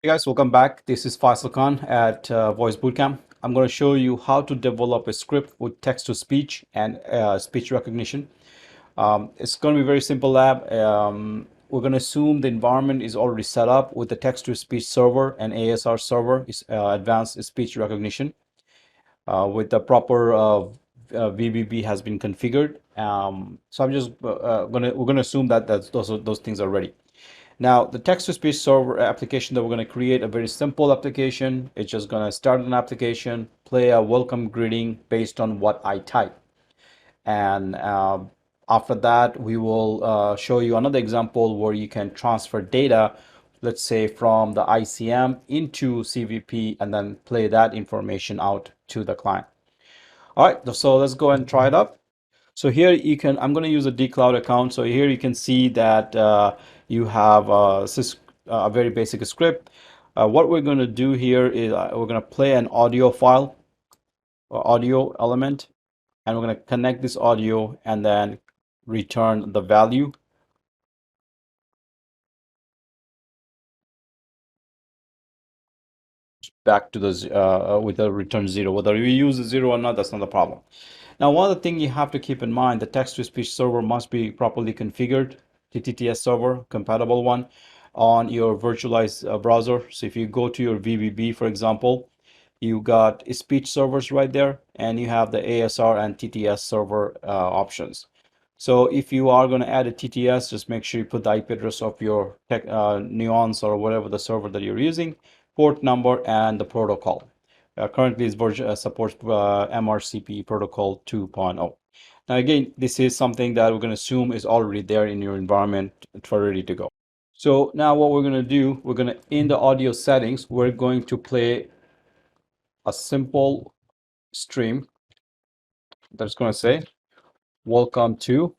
Hey guys, welcome back. This is Faisal Khan at Voice Bootcamp. I'm going to show you how to develop a script with text-to-speech and speech recognition. It's going to be very simple lab. We're going to assume the environment is already set up with the text-to-speech server and ASR server, is advanced speech recognition, with the proper VBB has been configured. So I'm just we're gonna assume that those things are ready. Now, the text-to-speech server application that we're going to create, a very simple application. It's just going to start an application, play a welcome greeting based on what I type. And after that, we will show you another example where you can transfer data, let's say from the ICM into CVP, and then play that information out to the client. All right, so let's go and try it up. So here you can, I'm going to use a dcloud account. So here you can see that you have a very basic script. What we're going to do here is we're going to play an audio file or audio element, and we're going to connect this audio and then return the value. Back to the with the return 0. Whether you use 0 or not, that's not a problem. Now, one other thing you have to keep in mind, the text-to-speech server must be properly configured, TTS server, compatible one, on your virtualized browser. So if you go to your VBB, for example, you got speech servers right there, and you have the ASR and TTS server options. So if you are going to add a TTS, just make sure you put the IP address of your Nuance or whatever the server that you're using, port number, and the protocol. Currently, this version supports MRCP protocol 2.0. Now, again, this is something that we're going to assume is already there in your environment for ready to go. So now what we're going to do, we're going to, in the audio settings, we're going to play a simple stream that's going to say, welcome to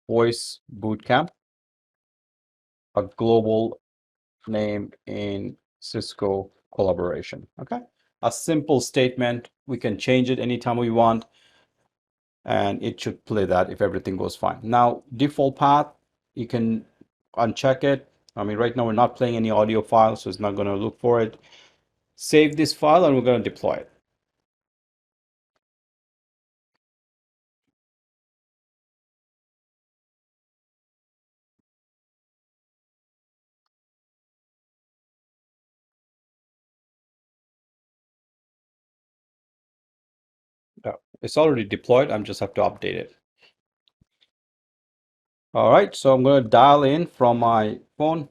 Voice Bootcamp, a global name in Cisco collaboration. Okay, a simple statement. We can change it anytime we want, and it should play that if everything goes fine. Now, default path, you can uncheck it. I mean, right now we're not playing any audio file, so it's not going to look for it. Save this file, and we're going to deploy it. It's already deployed. I just have to update it. All right, so I'm going to dial in from my phone.